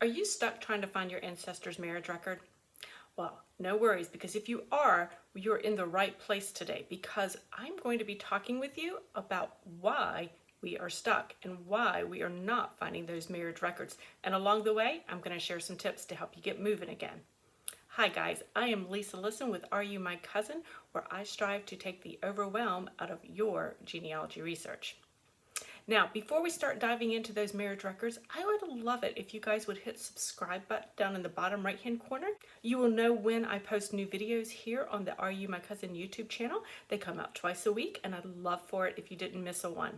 Are you stuck trying to find your ancestors' marriage record? Well, no worries, because if you are, you're in the right place today, because I'm going to be talking with you about why we are stuck and why we are not finding those marriage records. And along the way, I'm going to share some tips to help you get moving again. Hi guys, I am Lisa Listen with Are You My Cousin, where I strive to take the overwhelm out of your genealogy research. Now, before we start diving into those marriage records, I would love it if you guys would hit subscribe button down in the bottom right hand corner. You will know when I post new videos here on the Are You My Cousin YouTube channel. They come out twice a week, and I'd love for it if you didn't miss a one.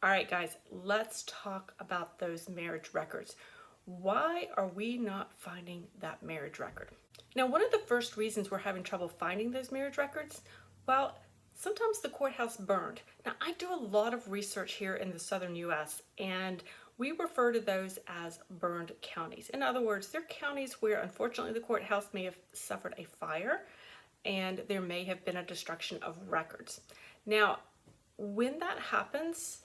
All right, guys, let's talk about those marriage records. Why are we not finding that marriage record? Now, one of the first reasons we're having trouble finding those marriage records, well, sometimes the courthouse burned. Now, I do a lot of research here in the southern US, and we refer to those as burned counties. In other words, they're counties where unfortunately the courthouse may have suffered a fire and there may have been a destruction of records. Now, when that happens,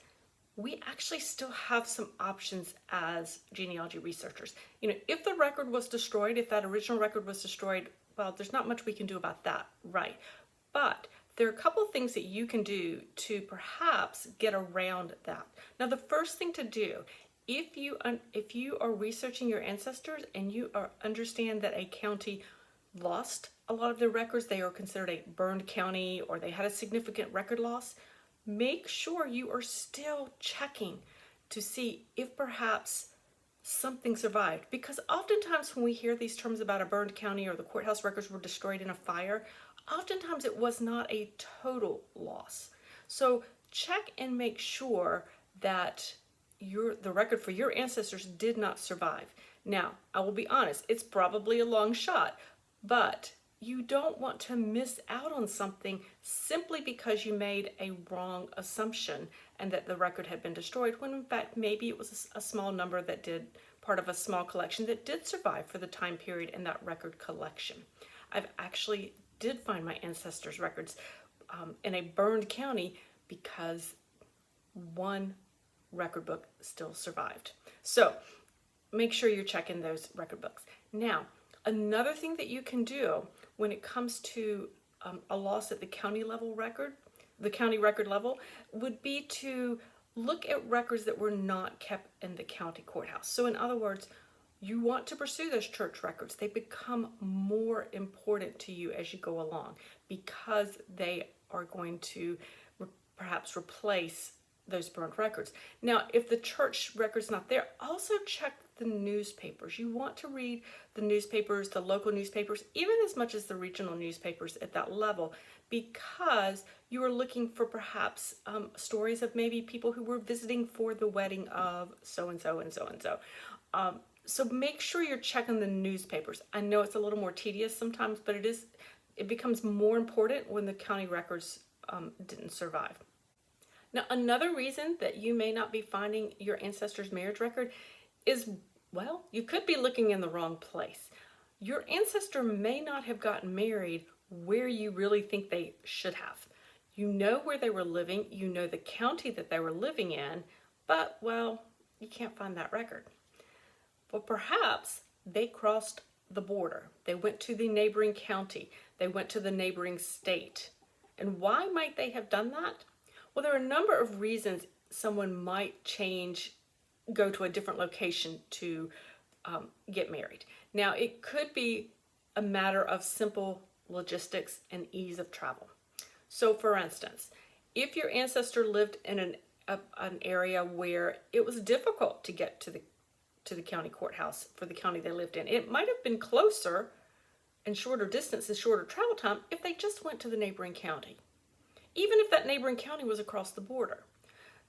we actually still have some options as genealogy researchers. If the record was destroyed, if that original record was destroyed, well, there's not much we can do about that, right? But there are a couple of things that you can do to perhaps get around that. Now, the first thing to do, if you are researching your ancestors and you understand that a county lost a lot of their records, they are considered a burned county, or they had a significant record loss, make sure you are still checking to see if perhaps something survived. Because oftentimes when we hear these terms about a burned county or the courthouse records were destroyed in a fire, oftentimes it was not a total loss. So check and make sure that the record for your ancestors did not survive. Now, I will be honest, it's probably a long shot, but you don't want to miss out on something simply because you made a wrong assumption and that the record had been destroyed, when in fact maybe it was a small number that did part of a small collection that did survive for the time period in that record collection. I've actually did find my ancestors' records in a burned county because one record book still survived. So make sure you're checking those record books. Now, another thing that you can do when it comes to a loss at the county record level, would be to look at records that were not kept in the county courthouse. So in other words, you want to pursue those church records. They become more important to you as you go along because they are going to perhaps replace those burned records. Now, if the church record's not there, also check the newspapers. You want to read the newspapers, the local newspapers, even as much as the regional newspapers at that level, because you are looking for perhaps stories of maybe people who were visiting for the wedding of so-and-so and so-and-so. So make sure you're checking the newspapers. I know it's a little more tedious sometimes, but it becomes more important when the county records didn't survive. Now, another reason that you may not be finding your ancestors' marriage record is, well, you could be looking in the wrong place. Your ancestor may not have gotten married where you really think they should have. You know where they were living, you know the county that they were living in, but, well, you can't find that record. Well, perhaps they crossed the border. They went to the neighboring county. They went to the neighboring state. And why might they have done that? Well, there are a number of reasons someone might go to a different location to get married. Now, it could be a matter of simple logistics and ease of travel. So, for instance, if your ancestor lived in an area where it was difficult to get to the county courthouse for the county they lived in, it might have been closer and shorter distance and shorter travel time if they just went to the neighboring county, even if that neighboring county was across the border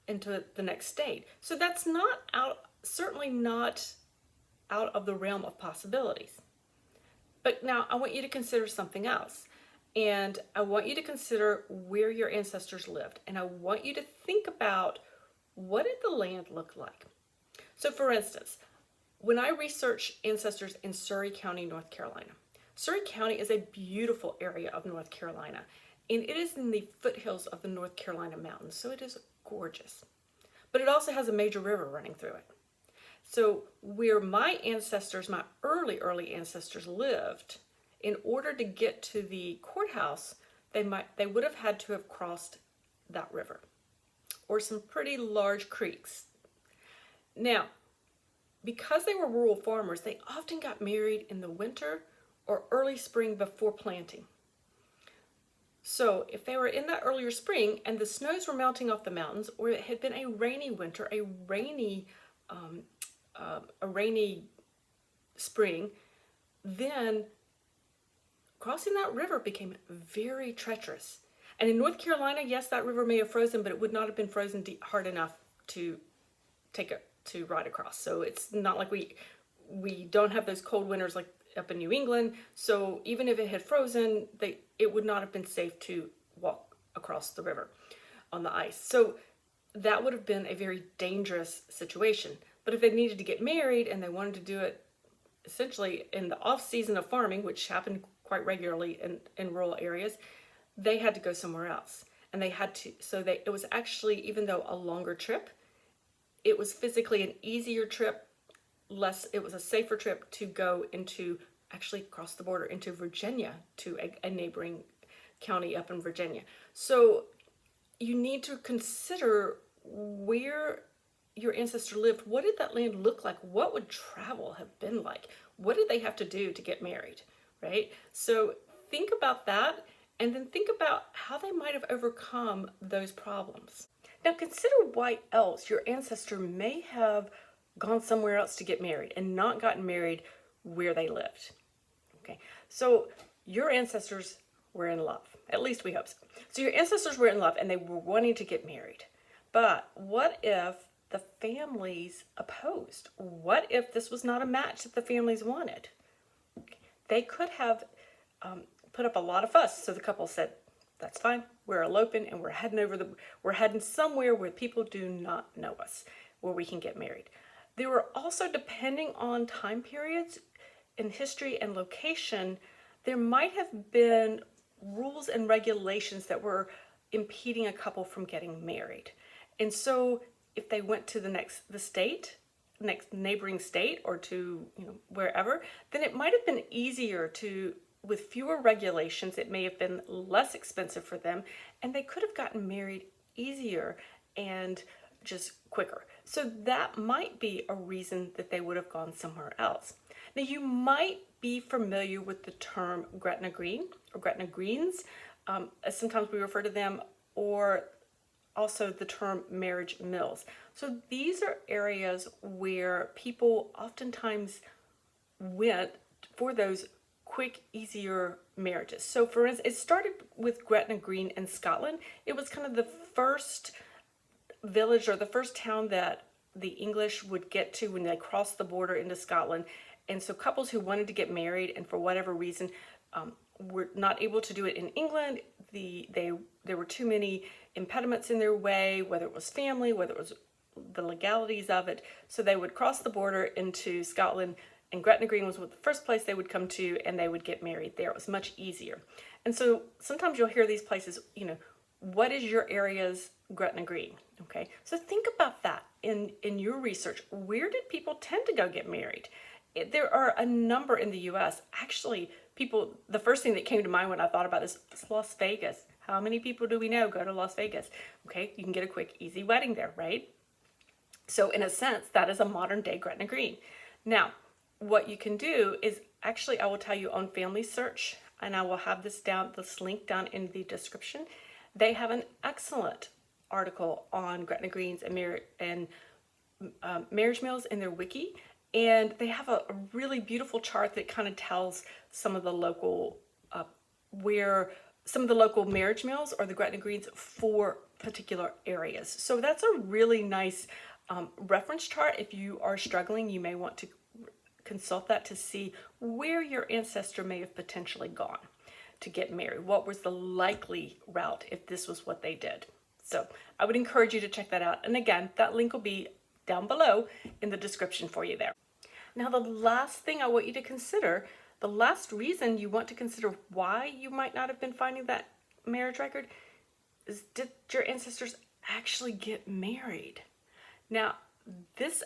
into the next state. So that's certainly not out of the realm of possibilities. But now I want you to consider something else. And I want you to consider where your ancestors lived. And I want you to think about, what did the land look like? So for instance, when I research ancestors in Surry County, North Carolina, Surry County is a beautiful area of North Carolina, and it is in the foothills of the North Carolina mountains, so it is gorgeous. But it also has a major river running through it. So where my ancestors, my early ancestors lived, in order to get to the courthouse, they would have had to have crossed that river or some pretty large creeks. Now, because they were rural farmers, they often got married in the winter or early spring before planting. So if they were in that earlier spring and the snows were melting off the mountains, or it had been a rainy winter, a rainy spring, then crossing that river became very treacherous. And in North Carolina, yes, that river may have frozen, but it would not have been frozen hard enough to ride across. So it's not like we don't have those cold winters like up in New England. So even if it had frozen, it would not have been safe to walk across the river on the ice. So that would have been a very dangerous situation. But if they needed to get married and they wanted to do it essentially in the off season of farming, which happened quite regularly in rural areas, they had to go somewhere else. And they had to, it was actually, even though a longer trip, it was physically an easier trip, it was a safer trip to go into, actually cross the border into Virginia, to a neighboring county up in Virginia. So you need to consider where your ancestor lived. What did that land look like? What would travel have been like? What did they have to do to get married, right? So think about that, and then think about how they might have overcome those problems. Now consider why else your ancestor may have gone somewhere else to get married and not gotten married where they lived. Okay, so your ancestors were in love. At least we hope so. So your ancestors were in love and they were wanting to get married. But what if the families opposed? What if this was not a match that the families wanted? They could have put up a lot of fuss. So the couple said, that's fine, we're eloping and we're heading somewhere where people do not know us, where we can get married. There were also, depending on time periods in history and location, there might have been rules and regulations that were impeding a couple from getting married. And so if they went to the next neighboring state, or to wherever, then it might have been easier to, with fewer regulations, it may have been less expensive for them, and they could have gotten married easier and just quicker. So that might be a reason that they would have gone somewhere else. Now you might be familiar with the term Gretna Green or Gretna Greens, as sometimes we refer to them, or also the term marriage mills. So these are areas where people oftentimes went for those quick, easier marriages. So for instance, it started with Gretna Green in Scotland. It was kind of the first village or the first town that the English would get to when they crossed the border into Scotland. And so couples who wanted to get married and for whatever reason were not able to do it in England, there were too many impediments in their way, whether it was family, whether it was the legalities of it. So they would cross the border into Scotland, and Gretna Green was the first place they would come to, and they would get married there. It was much easier. And so sometimes you'll hear these places, what is your area's Gretna Green? Okay, so think about that in your research. Where did people tend to go get married? There are a number in the US. Actually, the first thing that came to mind when I thought about this was Las Vegas. How many people do we know go to Las Vegas? Okay, you can get a quick, easy wedding there, right? So in a sense, that is a modern day Gretna Green. Now, what you can do is, actually, I will tell you on Family Search, and I will have this link down in the description. They have an excellent article on Gretna Greens and marriage mills in their wiki. And they have a really beautiful chart that kind of tells some of the local, marriage mills or the Gretna Greens for particular areas. So that's a really nice reference chart. If you are struggling, you may want to consult that to see where your ancestor may have potentially gone to get married. What was the likely route if this was what they did? So I would encourage you to check that out. And again, that link will be down below in the description for you there. Now, the last thing I want you to consider, the last reason you want to consider why you might not have been finding that marriage record is, did your ancestors actually get married? Now, this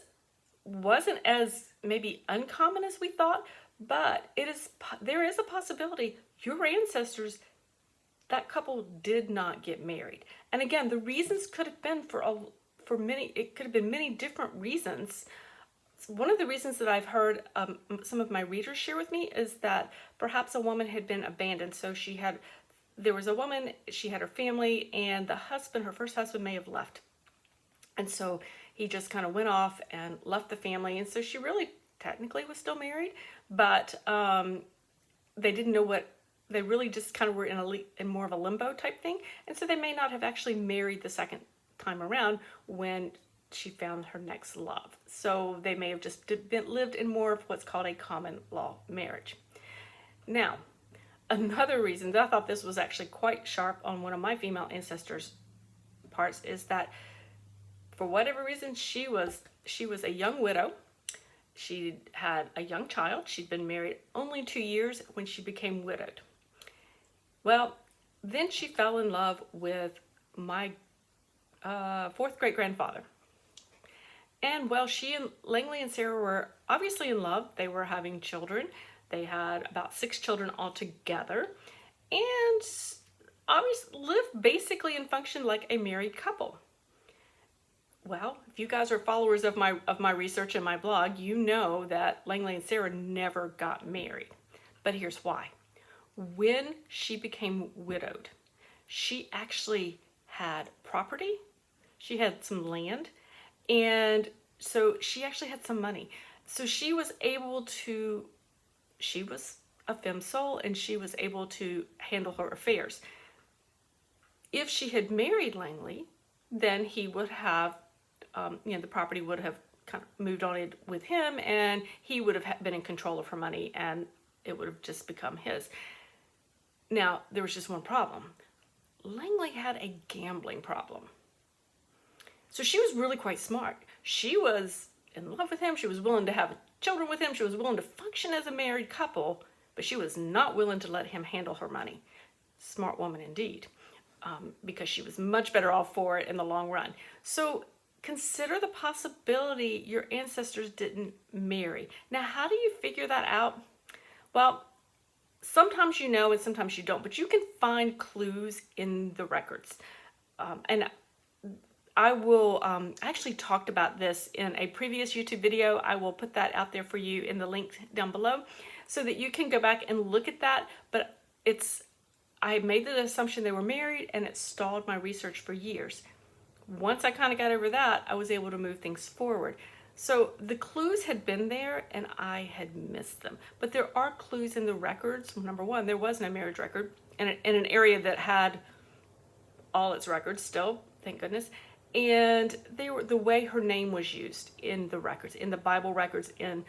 wasn't as maybe uncommon as we thought, but there is a possibility your ancestors, that couple did not get married. And again, the reasons could have been it could have been many different reasons. One of the reasons that I've heard some of my readers share with me is that perhaps a woman had been abandoned. So there was a woman, she had her family, and the husband, her first husband, may have left. And so he just kind of went off and left the family. And so she really technically was still married, but they didn't know they really just kind of were in more of a limbo type thing. And so they may not have actually married the second time around when she found her next love. So they may have just lived in more of what's called a common law marriage. Now, another reason that I thought this was actually quite sharp on one of my female ancestors' parts is that for whatever reason, she was a young widow. She had a young child. She'd been married only 2 years when she became widowed. Well, then she fell in love with my fourth great-grandfather. And well, she and Langley and Sarah were obviously in love. They were having children. They had about 6 children altogether, and obviously lived basically and functioned like a married couple. Well, if you guys are followers of my research and my blog, you know that Langley and Sarah never got married. But here's why. When she became widowed, she actually had property. She had some land, and so she actually had some money. So she was a femme sole, and she was able to handle her affairs. If she had married Langley, then he would have, the property would have kind of moved on with him, and he would have been in control of her money, and it would have just become his. Now, there was just one problem. Langley had a gambling problem. So she was really quite smart. She was in love with him. She was willing to have children with him. She was willing to function as a married couple, but she was not willing to let him handle her money. Smart woman indeed, because she was much better off for it in the long run. So consider the possibility your ancestors didn't marry. Now, how do you figure that out? Well, sometimes you know and sometimes you don't, but you can find clues in the records. And I will, I actually talked about this in a previous YouTube video. I will put that out there for you in the link down below so that you can go back and look at that. But I made the assumption they were married, and it stalled my research for years. Once I kind of got over that, I was able to move things forward. So the clues had been there and I had missed them. But there are clues in the records. Number one, there was no marriage record in an area that had all its records still, thank goodness. And the way her name was used in the records, in the Bible records, in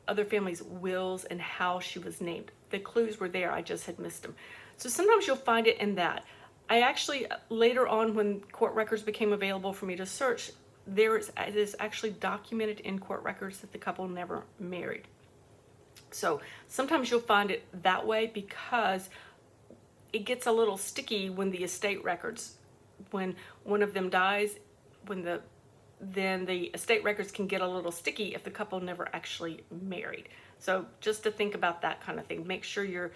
other families' wills, and how she was named. The clues were there, I just had missed them. So sometimes you'll find it in that. I actually, later on when court records became available for me to search, it is actually documented in court records that the couple never married. So sometimes you'll find it that way because it gets a little sticky when the estate records, when one of them dies, then the estate records can get a little sticky if the couple never actually married. So just to think about that kind of thing. Make sure you're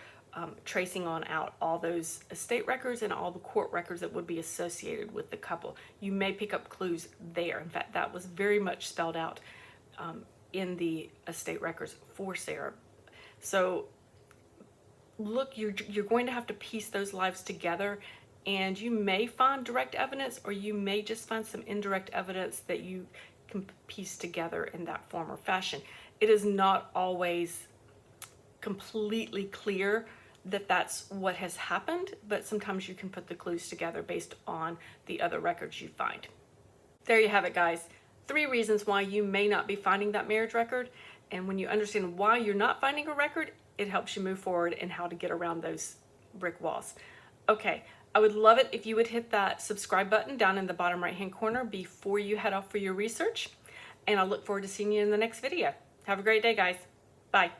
tracing on out all those estate records and all the court records that would be associated with the couple. You may pick up clues there. In fact, that was very much spelled out in the estate records for Sarah. So look, you're going to have to piece those lives together, and you may find direct evidence, or you may just find some indirect evidence that you can piece together in that form or fashion. It is not always completely clear that that's what has happened, but sometimes you can put the clues together based on the other records you find. There you have it, guys. 3 reasons why you may not be finding that marriage record, and when you understand why you're not finding a record, it helps you move forward and how to get around those brick walls. Okay, I would love it if you would hit that subscribe button down in the bottom right-hand corner before you head off for your research, and I look forward to seeing you in the next video. Have a great day, guys. Bye.